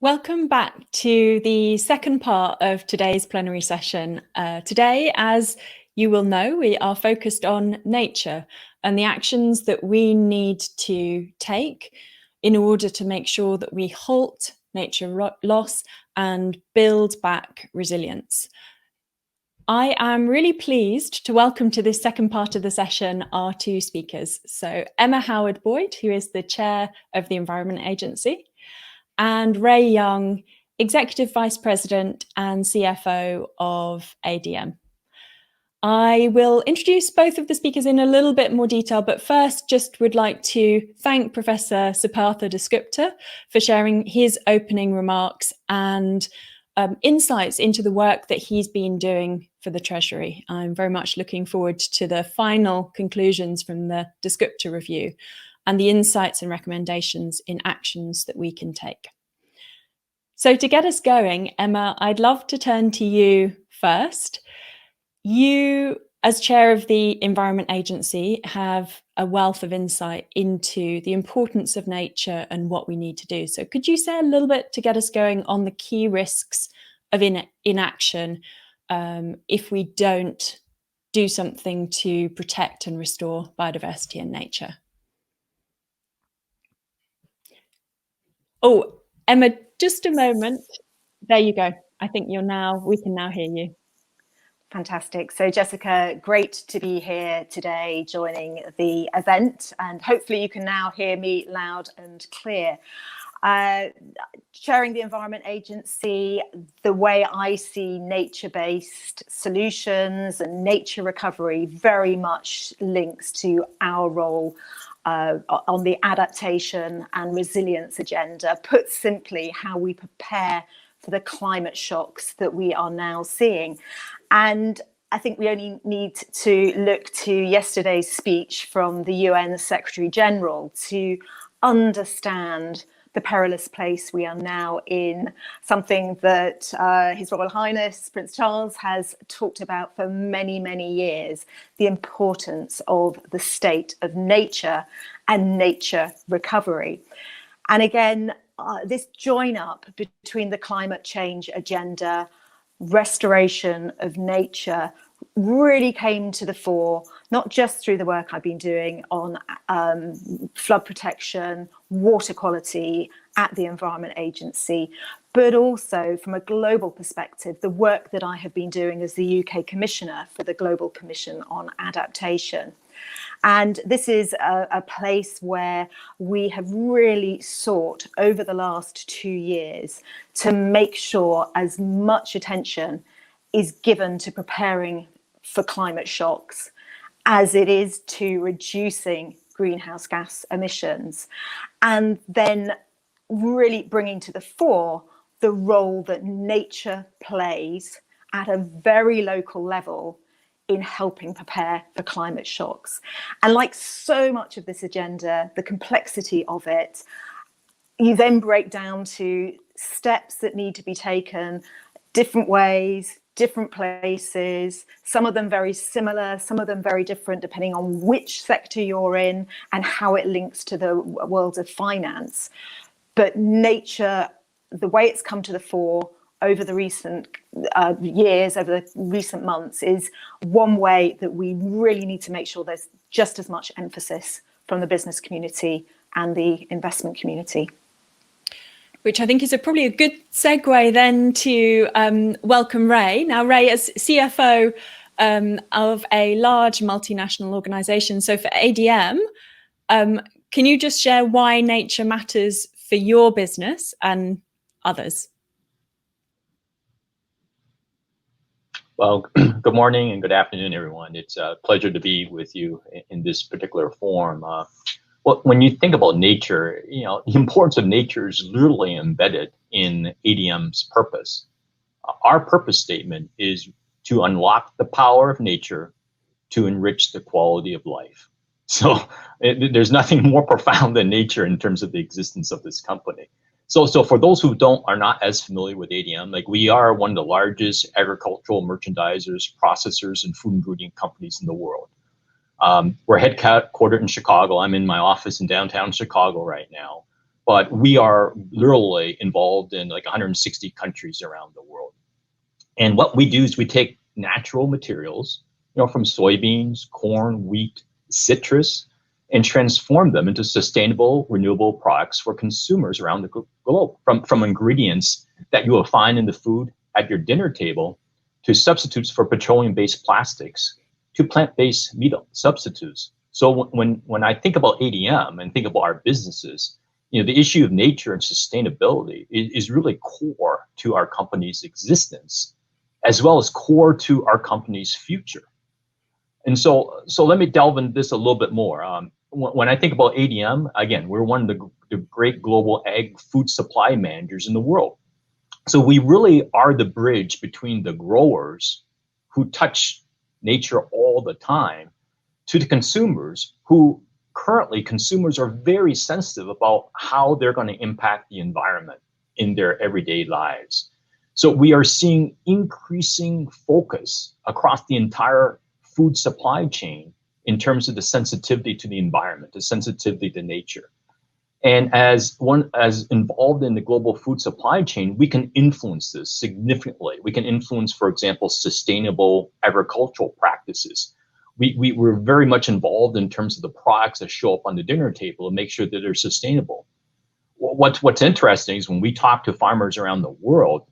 Welcome back to the second part of today's plenary session. Today, as you will know, we are focused on nature and the actions that we need to take in order to make sure that we halt nature loss and build back resilience. I am really pleased to welcome to this second part of the session our two speakers. So EmmaHoward Boyd, who is the chair of the Environment Agency, and Ray Young, Executive Vice President and CFO of ADM. I will introduce both of the speakers in a little bit more detail, but first just would like to thank Professor Siddhartha Dasgupta for sharing his opening remarks and insights into the work that he's been doing for the Treasury. I'm very much looking forward to the final conclusions from the Dasgupta review and the insights and recommendations in actions that we can take. So to get us going, Emma, I'd love to turn to you first. You, as chair of the Environment Agency, have a wealth of insight into the importance of nature and what we need to do. So could you say a little bit to get us going on the key risks of inaction if we don't do something to protect and restore biodiversity and nature? Oh, Emma, just a moment. There you go. I think we can now hear you. Fantastic. So Jessica, great to be here today joining the event, and hopefully you can now hear me loud and clear. Chairing the Environment Agency, the way I see nature-based solutions and nature recovery very much links to our role on the adaptation and resilience agenda. Put simply, how we prepare for the climate shocks that we are now seeing. And I think we only need to look to yesterday's speech from the UN Secretary General to understand the perilous place we are now in, something that His Royal Highness Prince Charles has talked about for many, many years, the importance of the state of nature and nature recovery. And again, this join up between the climate change agenda, restoration of nature, really came to the fore, not just through the work I've been doing on flood protection, water quality at the Environment Agency, but also from a global perspective, the work that I have been doing as the UK Commissioner for the Global Commission on Adaptation. And this is a place where we have really sought over the last 2 years to make sure as much attention is given to preparing for climate shocks as it is to reducing greenhouse gas emissions, and then really bringing to the fore the role that nature plays at a very local level in helping prepare for climate shocks. And like so much of this agenda, the complexity of it, you then break down to steps that need to be taken different ways, different places, some of them very similar, some of them very different, depending on which sector you're in and how it links to the world of finance. But nature, the way it's come to the fore over the recent years, over the recent months, is one way that we really need to make sure there's just as much emphasis from the business community and the investment community. Which I think is probably a good segue then to welcome Ray. Now, Ray, as CFO of a large multinational organisation, so for ADM, can you just share why nature matters for your business and others? Well, good morning and good afternoon, everyone. It's a pleasure to be with you in this particular forum. Well, when you think about nature, the importance of nature is literally embedded in ADM's purpose. Our purpose statement is to unlock the power of nature to enrich the quality of life. So there's nothing more profound than nature in terms of the existence of this company. So for those who are not as familiar with ADM, like, we are one of the largest agricultural merchandisers, processors, and food ingredient companies in the world. We're headquartered in Chicago. I'm in my office in downtown Chicago right now. but we are literally involved in like 160 countries around the world. And what we do is we take natural materials, from soybeans, corn, wheat, citrus, and transform them into sustainable, renewable products for consumers around the globe, from ingredients that you will find in the food at your dinner table, to substitutes for petroleum-based plastics, to plant-based meat substitutes. So when I think about ADM and think about our businesses, the issue of nature and sustainability is really core to our company's existence, as well as core to our company's future. And so let me delve into this a little bit more. When I think about ADM, again, we're one of the great global ag food supply managers in the world. So we really are the bridge between the growers who touch nature all the time to the consumers who consumers are very sensitive about how they're going to impact the environment in their everyday lives. So we are seeing increasing focus across the entire food supply chain in terms of the sensitivity to the environment, the sensitivity to nature. And as involved in the global food supply chain, we can influence this significantly. We can influence, for example, sustainable agricultural practices. We're very much involved in terms of the products that show up on the dinner table and make sure that they're sustainable. What's interesting is when we talk to farmers around the world,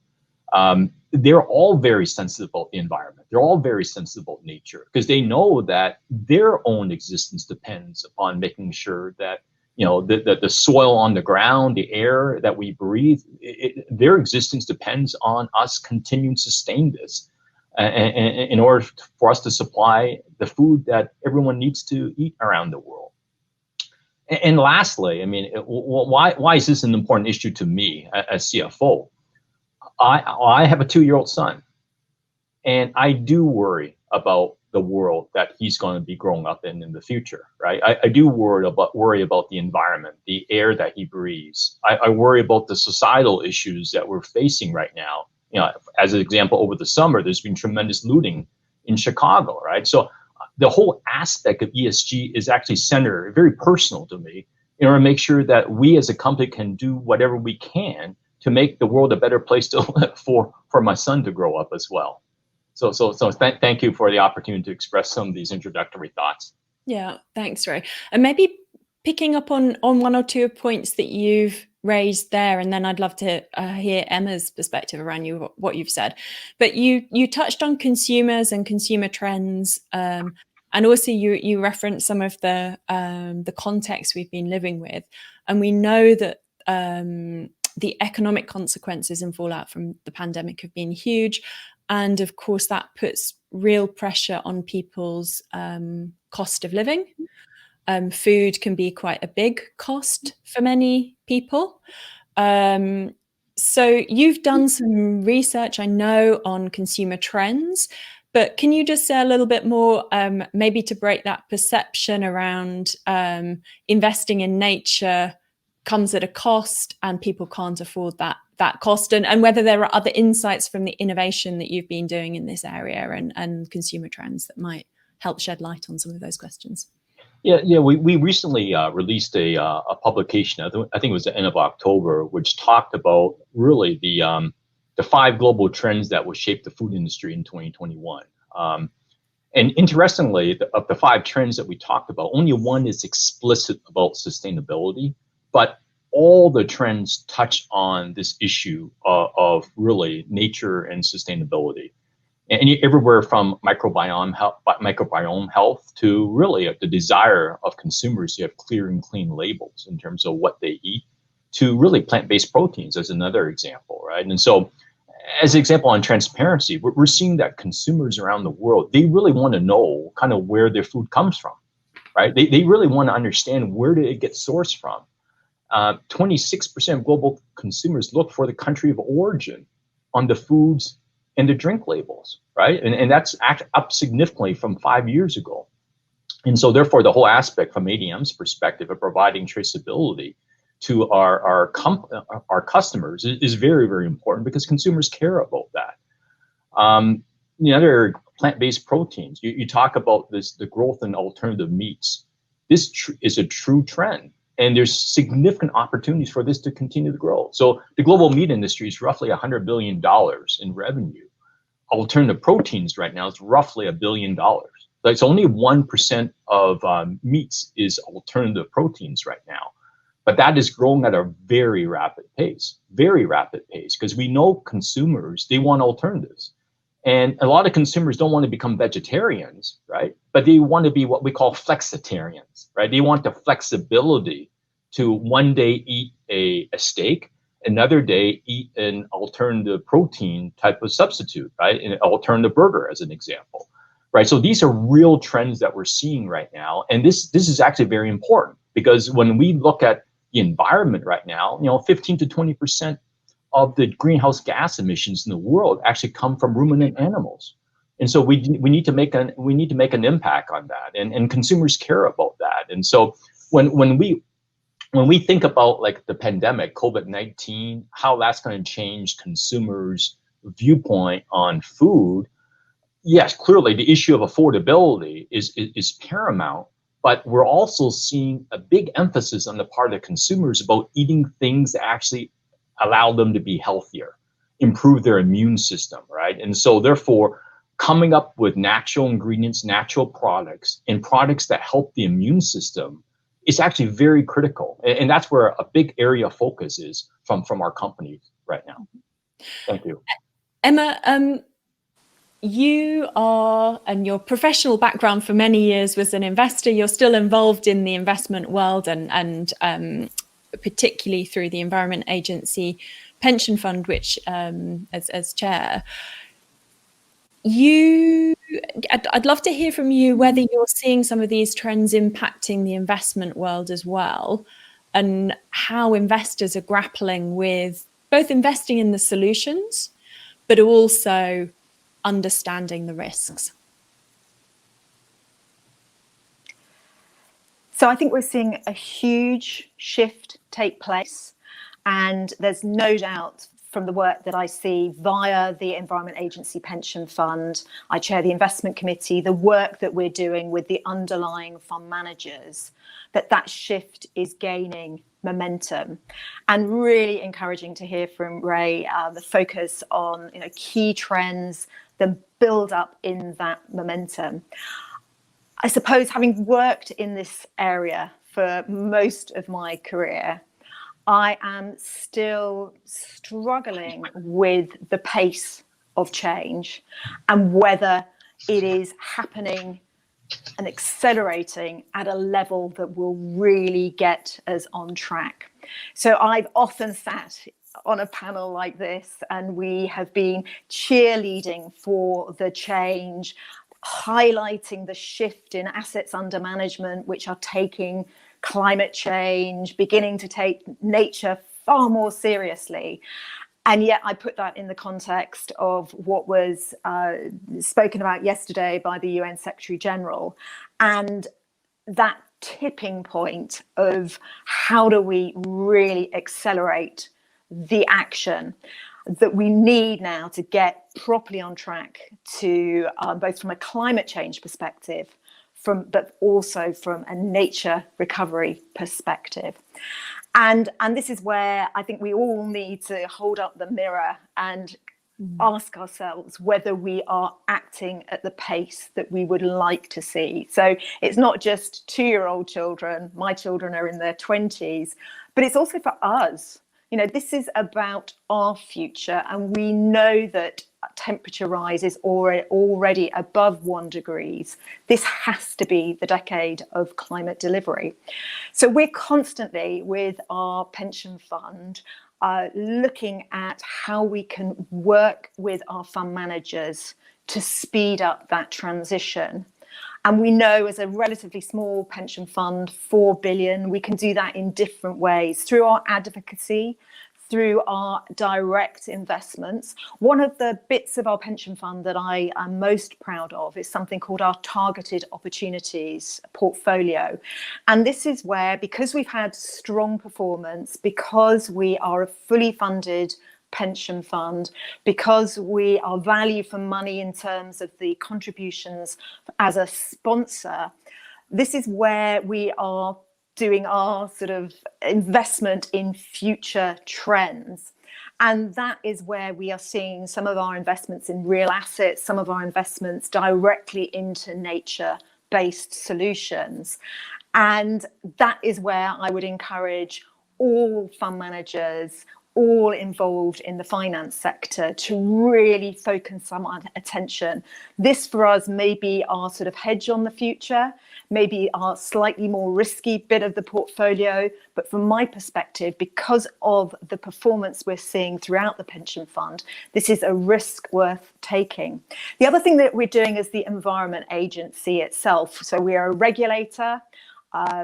they're all very sensitive about the environment. They're all very sensitive about nature, because they know that their own existence depends upon making sure that the soil on the ground, the air that we breathe, their existence depends on us continuing to sustain this in order for us to supply the food that everyone needs to eat around the world. And lastly, why is this an important issue to me as CFO? I have a 2-year-old son, and I do worry about the world that he's going to be growing up in the future, right? I do worry about the environment, the air that he breathes. I worry about the societal issues that we're facing right now. As an example, over the summer, there's been tremendous looting in Chicago, right? So the whole aspect of ESG is actually centered, very personal to me, in order to make sure that we as a company can do whatever we can to make the world a better place to live for my son to grow up as well. So thank you for the opportunity to express some of these introductory thoughts. Yeah, thanks, Ray. And maybe picking up on one or two points that you've raised there, and then I'd love to hear Emma's perspective around what you've said. But you touched on consumers and consumer trends, and also you referenced some of the context we've been living with, and we know that the economic consequences and fallout from the pandemic have been huge. And of course, that puts real pressure on people's cost of living. Food can be quite a big cost for many people. So you've done some research, I know, on consumer trends, but can you just say a little bit more, maybe to break that perception around investing in nature comes at a cost and people can't afford that cost, and whether there are other insights from the innovation that you've been doing in this area and consumer trends that might help shed light on some of those questions? Yeah. We recently released a publication. I think it was the end of October, which talked about really the 5 global trends that will shape the food industry in 2021. And interestingly, of the 5 trends that we talked about, only one is explicit about sustainability, but all the trends touch on this issue of really nature and sustainability. And everywhere from microbiome health to really the desire of consumers to have clear and clean labels in terms of what they eat, to really plant-based proteins as another example, right? And so, as an example on transparency, we're seeing that consumers around the world, they really want to know kind of where their food comes from, right? They really want to understand where did it get sourced from. 26% of global consumers look for the country of origin on the foods and the drink labels, right? And that's up significantly from 5 years ago. And so therefore, the whole aspect from ADM's perspective of providing traceability to our customers is very, very important, because consumers care about that. The other plant-based proteins, you talk about the growth in alternative meats. This is a true trend. And there's significant opportunities for this to continue to grow. So the global meat industry is roughly $100 billion in revenue. Alternative proteins right now is roughly $1 billion. It's only 1% of meats is alternative proteins right now. But that is growing at a very rapid pace, because we know consumers, they want alternatives. And a lot of consumers don't want to become vegetarians, right? But they want to be what we call flexitarians, right? They want the flexibility to one day eat a steak, another day eat an alternative protein type of substitute, right? An alternative burger, as an example, right? So these are real trends that we're seeing right now. And this is actually very important, because when we look at the environment right now, 15 to 20% of the greenhouse gas emissions in the world actually come from ruminant animals. And so we need to make an impact on that, and consumers care about that. And so when we think about like the pandemic, COVID-19, how that's going to change consumers' viewpoint on food, yes, clearly the issue of affordability is paramount. But we're also seeing a big emphasis on the part of consumers about eating things that actually allow them to be healthier, improve their immune system, right? And so therefore, coming up with natural ingredients, natural products, and products that help the immune system is actually very critical. And that's where a big area of focus is from our company right now. Thank you. Emma, you are, and your professional background for many years was an investor. You're still involved in the investment world, and particularly through the Environment Agency Pension Fund, which as chair. I'd love to hear from you whether you're seeing some of these trends impacting the investment world as well, and how investors are grappling with both investing in the solutions, but also understanding the risks. So I think we're seeing a huge shift take place, and there's no doubt from the work that I see via the Environment Agency Pension Fund, I chair the investment committee, the work that we're doing with the underlying fund managers, that shift is gaining momentum. And really encouraging to hear from Ray, the focus on key trends, the build up in that momentum. I suppose, having worked in this area for most of my career, I am still struggling with the pace of change and whether it is happening and accelerating at a level that will really get us on track. So I've often sat on a panel like this, and we have been cheerleading for the change, highlighting the shift in assets under management, which are taking climate change, beginning to take nature far more seriously. And yet I put that in the context of what was spoken about yesterday by the UN Secretary General, and that tipping point of how do we really accelerate the action that we need now to get properly on track to both from a climate change perspective, but also from a nature recovery perspective. And this is where I think we all need to hold up the mirror and ask ourselves whether we are acting at the pace that we would like to see. So it's not just 2-year-old children, my children are in their 20s, but it's also for us. This is about our future, and we know that temperature rise is already above 1 degree. This has to be the decade of climate delivery. So we're constantly, with our pension fund, looking at how we can work with our fund managers to speed up that transition. And we know, as a relatively small pension fund, 4 billion, we can do that in different ways, through our advocacy, through our direct investments. One of the bits of our pension fund that I am most proud of is something called our Targeted Opportunities portfolio. And this is where, because we've had strong performance, because we are a fully funded pension fund, because we are value for money in terms of the contributions as a sponsor, this is where we are doing our sort of investment in future trends. And that is where we are seeing some of our investments in real assets, some of our investments directly into nature-based solutions. And that is where I would encourage all fund managers, all involved in the finance sector, to really focus some attention. This for us may be our sort of hedge on the future, maybe our slightly more risky bit of the portfolio. But from my perspective, because of the performance we're seeing throughout the pension fund, this is a risk worth taking. The other thing that we're doing is the Environment Agency itself. So we are a regulator.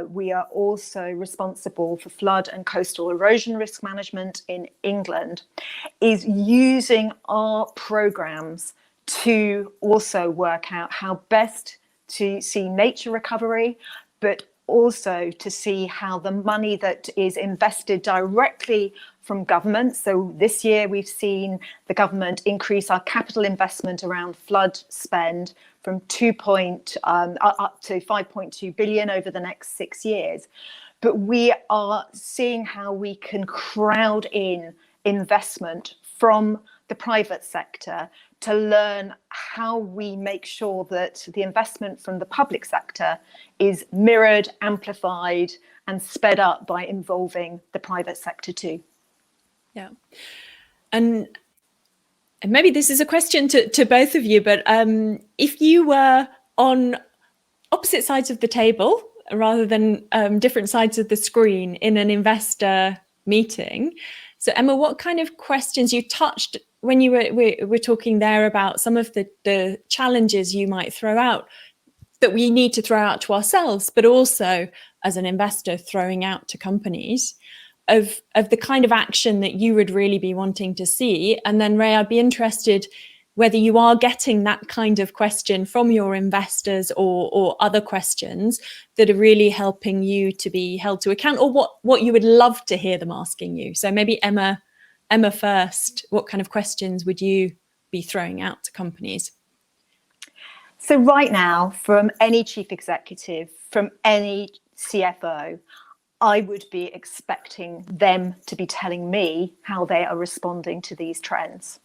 We are also responsible for flood and coastal erosion risk management in England, is using our programs to also work out how best to see nature recovery, but also to see how the money that is invested directly from government. So this year we've seen the government increase our capital investment around flood spend from up to 5.2 billion over the next 6 years. But we are seeing how we can crowd in investment from the private sector to learn how we make sure that the investment from the public sector is mirrored, amplified, and sped up by involving the private sector too. Yeah. And maybe this is a question to both of you, but if you were on opposite sides of the table rather than different sides of the screen in an investor meeting, so Emma, what kind of questions you touched when you were talking there about some of the challenges you might throw out, that we need to throw out to ourselves, but also as an investor throwing out to companies, of the kind of action that you would really be wanting to see? And then Ray, I'd be interested whether you are getting that kind of question from your investors, or other questions that are really helping you to be held to account, or what you would love to hear them asking you. So maybe Emma first, what kind of questions would you be throwing out to companies? So right now, from any chief executive, from any CFO, I would be expecting them to be telling me how they are responding to these trends.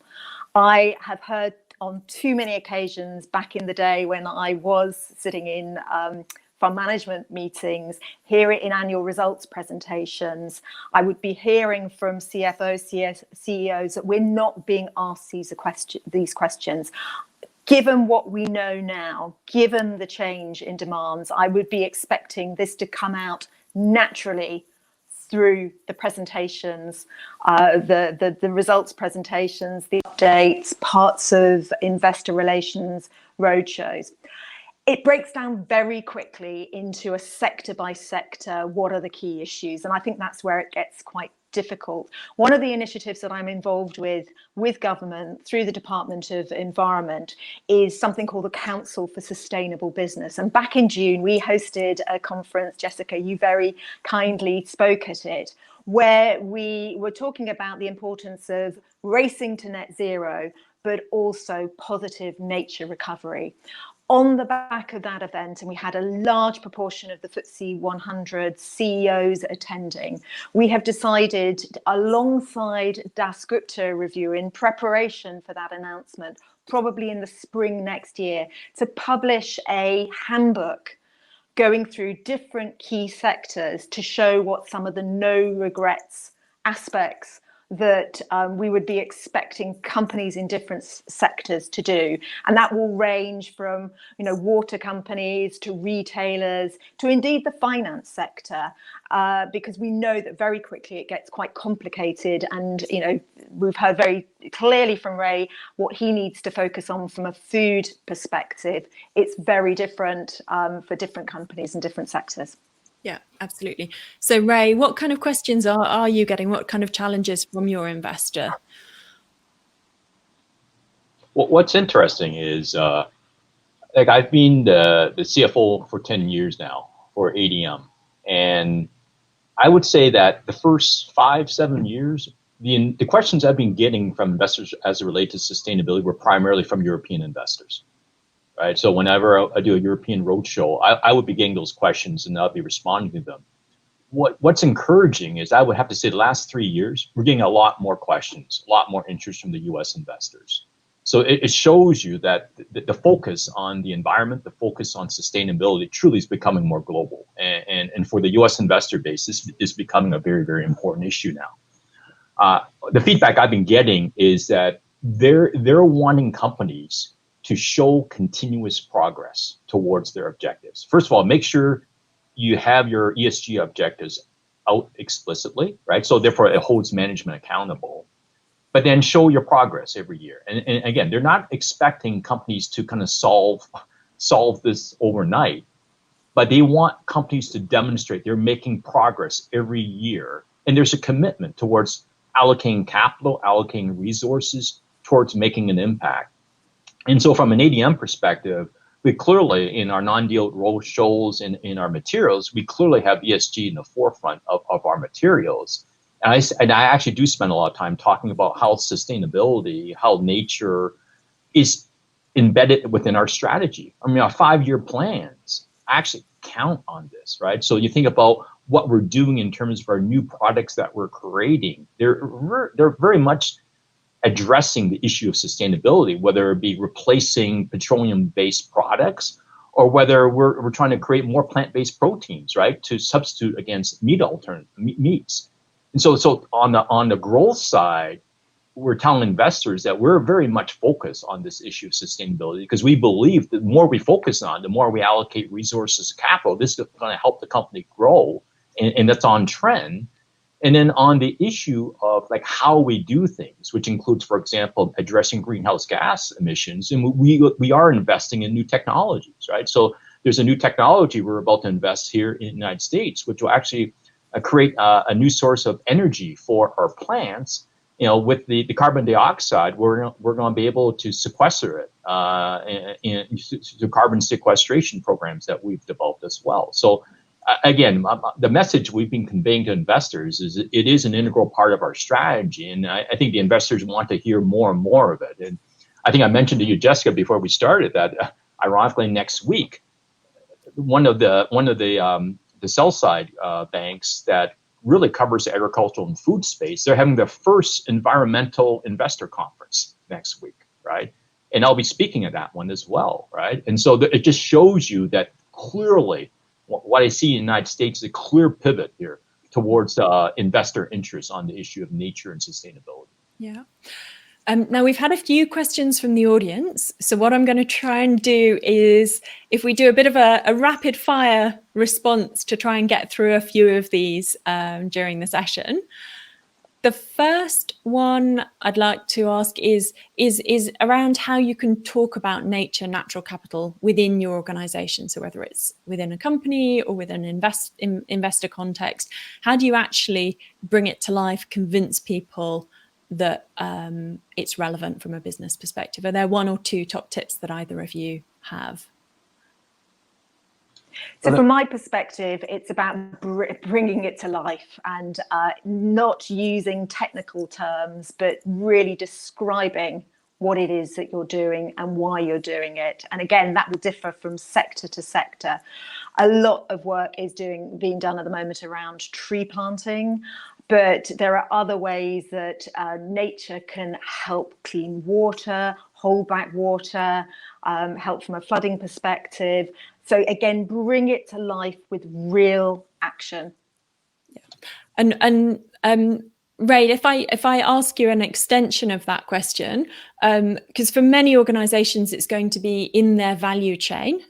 I have heard on too many occasions back in the day when I was sitting in fund management meetings, hear it in annual results presentations. I would be hearing from CFOs, CEOs that we're not being asked these questions. Given what we know now, given the change in demands, I would be expecting this to come out naturally through the presentations, the results presentations, the updates, parts of investor relations roadshows. It breaks down very quickly into a sector by sector, what are the key issues? And I think that's where it gets quite difficult. One of the initiatives that I'm involved with government through the Department of Environment is something called the Council for Sustainable Business. And back in June, we hosted a conference, Jessica, you very kindly spoke at it, where we were talking about the importance of racing to net zero, but also positive nature recovery. On the back of that event, and we had a large proportion of the FTSE 100 CEOs attending, we have decided, alongside Das Gupta review, in preparation for that announcement, probably in the spring next year, to publish a handbook going through different key sectors to show what some of the no regrets aspects that we would be expecting companies in different sectors to do. And that will range from, water companies to retailers to indeed the finance sector, because we know that very quickly it gets quite complicated. And, we've heard very clearly from Ray what he needs to focus on from a food perspective. It's very different for different companies and different sectors. Yeah, absolutely. So Ray, what kind of questions are you getting? What kind of challenges from your investor? Well, what's interesting is, I've been the CFO for 10 years now for ADM. And I would say that the first 5-7 years, the questions I've been getting from investors as it relates to sustainability were primarily from European investors. Right. So whenever I do a European roadshow, I would be getting those questions and I'll be responding to them. what's encouraging is, I would have to say, the last 3 years, we're getting a lot more questions, a lot more interest from the U.S. investors. So it shows you that the focus on the environment, the focus on sustainability truly is becoming more global. And for the U.S. investor base, this is becoming a very, very important issue now. The feedback I've been getting is that they're wanting companies to show continuous progress towards their objectives. First of all, make sure you have your ESG objectives out explicitly, right? So therefore, it holds management accountable. But then show your progress every year. And again, they're not expecting companies to kind of solve this overnight, but they want companies to demonstrate they're making progress every year. And there's a commitment towards allocating capital, allocating resources towards making an impact. And so from an ADM perspective, we clearly, in our non-deal roadshows and in our materials, we clearly have ESG in the forefront of our materials. And I actually do spend a lot of time talking about how sustainability, how nature is embedded within our strategy. I mean, our 5-year plans actually count on this, right? So you think about what we're doing in terms of our new products that we're creating. They're very much addressing the issue of sustainability, whether it be replacing petroleum-based products or whether we're trying to create more plant-based proteins, right, to substitute against meats. And so on the growth side, we're telling investors that we're very much focused on this issue of sustainability, because we believe the more we focus on, the more we allocate resources, capital, this is going to help the company grow, and that's on trend. And then on the issue of like how we do things, which includes, for example, addressing greenhouse gas emissions, and we are investing in new technologies, right? So there's a new technology we're about to invest here in the United States, which will actually create a new source of energy for our plants. You know, with the carbon dioxide, we're going to be able to sequester it through carbon sequestration programs that we've developed as well. So again, the message we've been conveying to investors is it is an integral part of our strategy, and I think the investors want to hear more and more of it. And I think I mentioned to you, Jessica, before we started that, ironically, next week, one of the sell side banks that really covers the agricultural and food space, they're having their first environmental investor conference next week, right? And I'll be speaking at that one as well, right? And so it just shows you that clearly what I see in the United States is a clear pivot here towards investor interest on the issue of nature and sustainability. Yeah. Now, we've had a few questions from the audience. So what I'm going to try and do is, if we do a bit of a rapid fire response to try and get through a few of these during the session. The first one I'd like to ask is around how you can talk about nature, natural capital within your organization. So whether it's within a company or within an investor context, how do you actually bring it to life, convince people that it's relevant from a business perspective? Are there one or two top tips that either of you have? So from my perspective, it's about bringing it to life and not using technical terms, but really describing what it is that you're doing and why you're doing it. And again, that will differ from sector to sector. A lot of work is being done at the moment around tree planting, but there are other ways that nature can help clean water, hold back water, help from a flooding perspective. So again, bring it to life with real action. Yeah. And Ray, if I ask you an extension of that question, because for many organizations, it's going to be in their value chain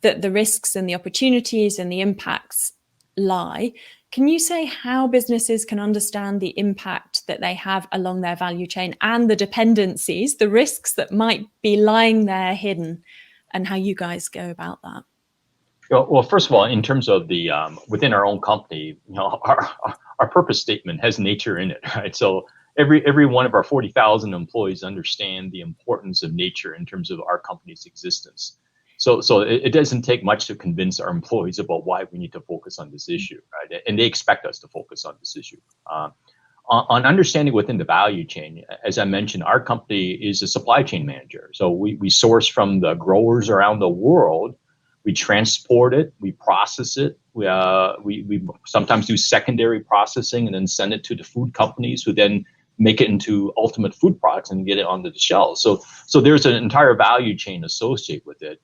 that the risks and the opportunities and the impacts lie. Can you say how businesses can understand the impact that they have along their value chain and the dependencies, the risks that might be lying there hidden, and how you guys go about that? Well, first of all, in terms of the within our own company, you know, our purpose statement has nature in it, right? So every one of our 40,000 employees understand the importance of nature in terms of our company's existence. So it doesn't take much to convince our employees about why we need to focus on this issue, right? And they expect us to focus on this issue. On understanding within the value chain, as I mentioned, our company is a supply chain manager. So we source from the growers around the world. We transport it, we process it, We sometimes do secondary processing and then send it to the food companies, who then make it into ultimate food products and get it onto the shelves. So there's an entire value chain associated with it.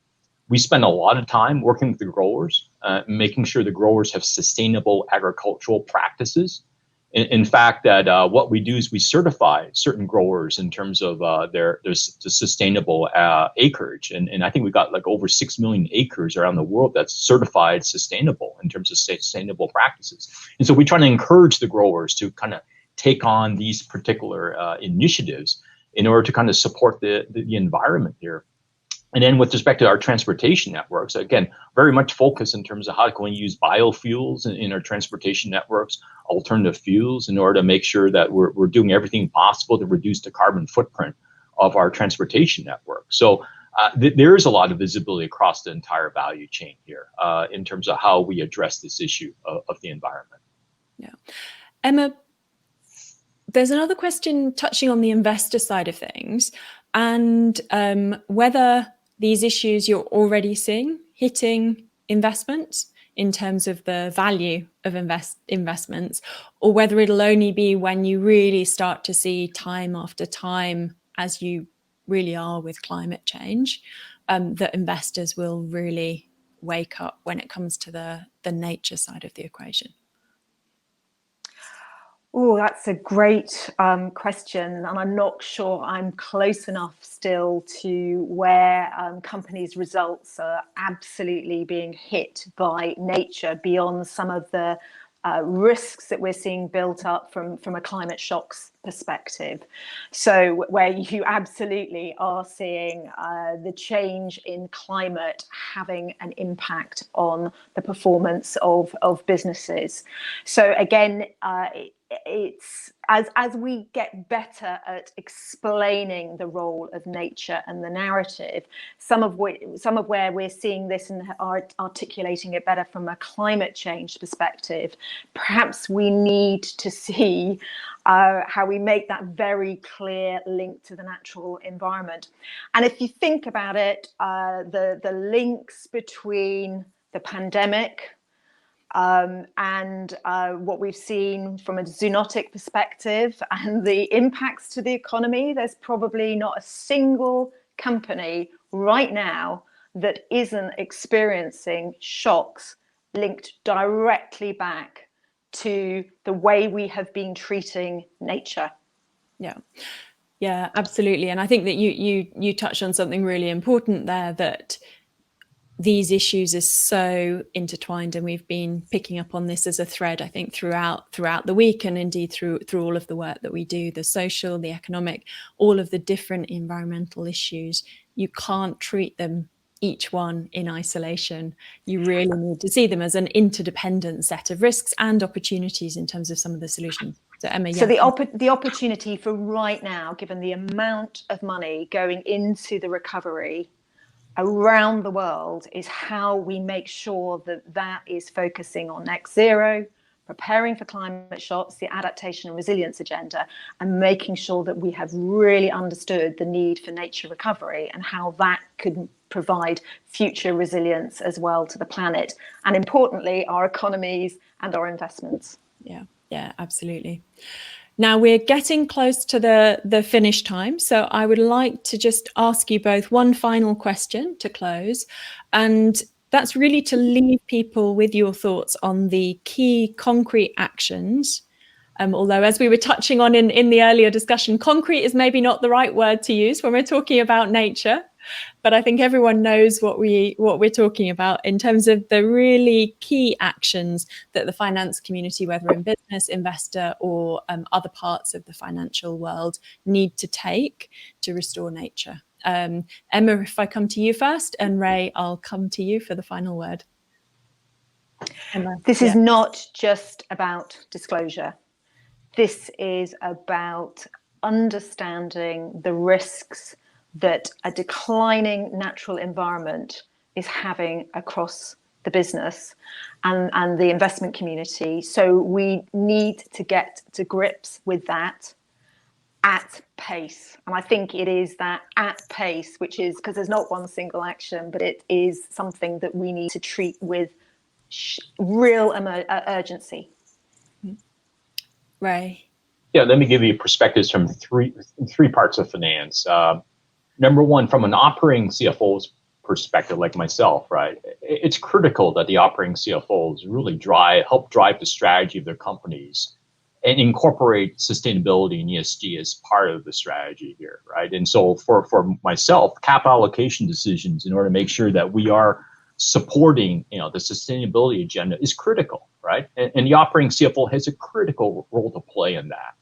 We spend a lot of time working with the growers, making sure the growers have sustainable agricultural practices. In fact, that what we do is we certify certain growers in terms of their sustainable acreage. And I think we've got like over 6 million acres around the world that's certified sustainable in terms of sustainable practices. And so we try to encourage the growers to kind of take on these particular initiatives in order to kind of support the environment here. And then with respect to our transportation networks, again, very much focused in terms of how can we use biofuels in our transportation networks, alternative fuels, in order to make sure that we're doing everything possible to reduce the carbon footprint of our transportation network. So there is a lot of visibility across the entire value chain here in terms of how we address this issue of the environment. Yeah. Emma, there's another question touching on the investor side of things, and whether these issues you're already seeing hitting investments in terms of the value of investments, or whether it'll only be when you really start to see time after time, as you really are with climate change, that investors will really wake up when it comes to the nature side of the equation. Oh, that's a great question, and I'm not sure I'm close enough still to where companies' results are absolutely being hit by nature beyond some of the risks that we're seeing built up from a climate shocks perspective. So where you absolutely are seeing the change in climate having an impact on the performance of businesses. So again, it's as we get better at explaining the role of nature and the narrative, some of where we're seeing this and are articulating it better from a climate change perspective, perhaps we need to see how we make that very clear link to the natural environment. And if you think about it, the links between the pandemic and what we've seen from a zoonotic perspective and the impacts to the economy, there's probably not a single company right now that isn't experiencing shocks linked directly back to the way we have been treating nature. Yeah, absolutely. And I think that you touched on something really important there, that these issues are so intertwined, and we've been picking up on this as a thread, I think, throughout the week, and indeed through all of the work that we do, the social, the economic, all of the different environmental issues. You can't treat them each one in isolation. You really need to see them as an interdependent set of risks and opportunities in terms of some of the solutions. So Emma, so the opportunity for right now, given the amount of money going into the recovery around the world, is how we make sure that is focusing on net zero, preparing for climate shocks, the adaptation and resilience agenda, and making sure that we have really understood the need for nature recovery and how that could provide future resilience as well to the planet, and importantly, our economies and our investments. Yeah, absolutely. Now we're getting close to the finish time, so I would like to just ask you both one final question to close, and that's really to leave people with your thoughts on the key concrete actions. Although, as we were touching on in the earlier discussion, concrete is maybe not the right word to use when we're talking about nature, but I think everyone knows what we're talking about in terms of the really key actions that the finance community, whether in business, investor, or other parts of the financial world, need to take to restore nature. Emma, if I come to you first, and Ray, I'll come to you for the final word. Emma, this is not just about disclosure. This is about understanding the risks that a declining natural environment is having across the business and the investment community. So we need to get to grips with that at pace. And I think it is that at pace, which is because there's not one single action, but it is something that we need to treat with real urgency. Ray. Yeah, let me give you perspectives from three parts of finance. Number one, from an operating CFO's perspective, like myself, right? It's critical that the operating CFOs really help drive the strategy of their companies and incorporate sustainability and ESG as part of the strategy here, right? And so for myself, capital allocation decisions in order to make sure that we are supporting, the sustainability agenda is critical, right? And the operating CFO has a critical role to play in that.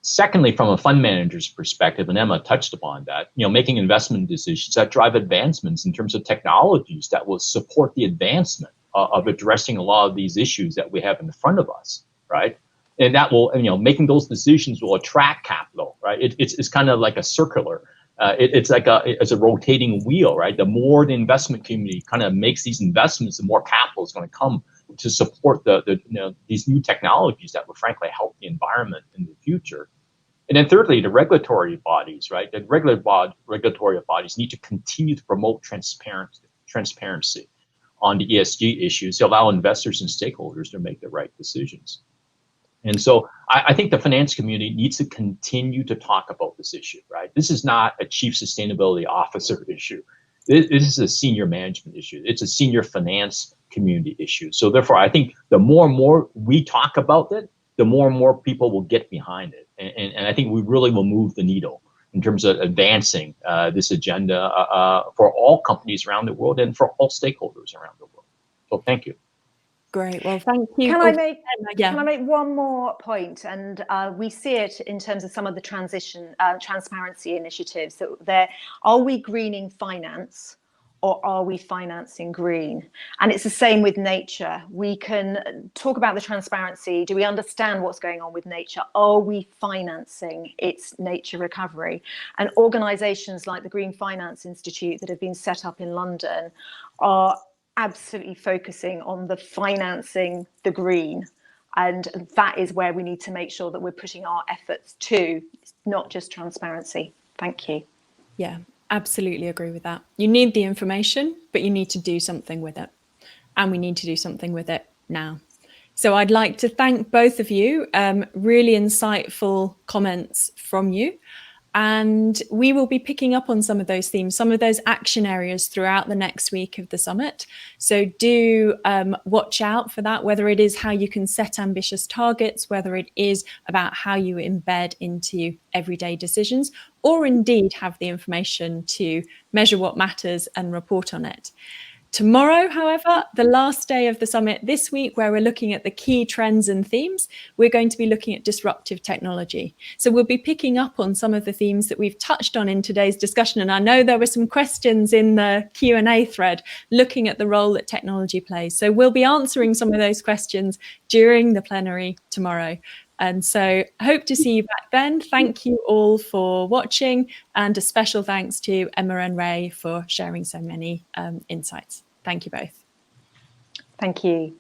Secondly, from a fund manager's perspective, and Emma touched upon that, making investment decisions that drive advancements in terms of technologies that will support the advancement of addressing a lot of these issues that we have in front of us, right? And that will, making those decisions will attract capital, right? It's kind of like a circular. It's like it's a rotating wheel, right? The more the investment community kind of makes these investments, the more capital is going to come to support these new technologies that will frankly help the environment in the future. And then thirdly, the regulatory bodies, right? The regulatory bodies need to continue to promote transparency on the ESG issues to allow investors and stakeholders to make the right decisions. And so I think the finance community needs to continue to talk about this issue, right? This is not a chief sustainability officer issue. This is a senior management issue. It's a senior finance community issue. So therefore, I think the more and more we talk about it, the more and more people will get behind it. And I think we really will move the needle in terms of advancing this agenda for all companies around the world and for all stakeholders around the world. So thank you. Great. Well, thank you. Can I make one more point? And we see it in terms of some of the transparency initiatives. That are we greening finance, or are we financing green? And it's the same with nature. We can talk about the transparency. Do we understand what's going on with nature? Are we financing its nature recovery? And organisations like the Green Finance Institute that have been set up in London are absolutely focusing on the financing the green, and that is where we need to make sure that we're putting our efforts to, not just transparency. Thank you. Yeah, absolutely agree with that. You need the information, but you need to do something with it, and we need to do something with it now. So I'd like to thank both of you. Really insightful comments from you. And we will be picking up on some of those themes, some of those action areas throughout the next week of the summit. So do watch out for that, whether it is how you can set ambitious targets, whether it is about how you embed into everyday decisions, or indeed have the information to measure what matters and report on it. Tomorrow, however, the last day of the summit this week, where we're looking at the key trends and themes, we're going to be looking at disruptive technology. So we'll be picking up on some of the themes that we've touched on in today's discussion. And I know there were some questions in the Q&A thread looking at the role that technology plays. So we'll be answering some of those questions during the plenary tomorrow. And so hope to see you back then. Thank you all for watching, and a special thanks to Emma and Ray for sharing so many insights. Thank you both. Thank you.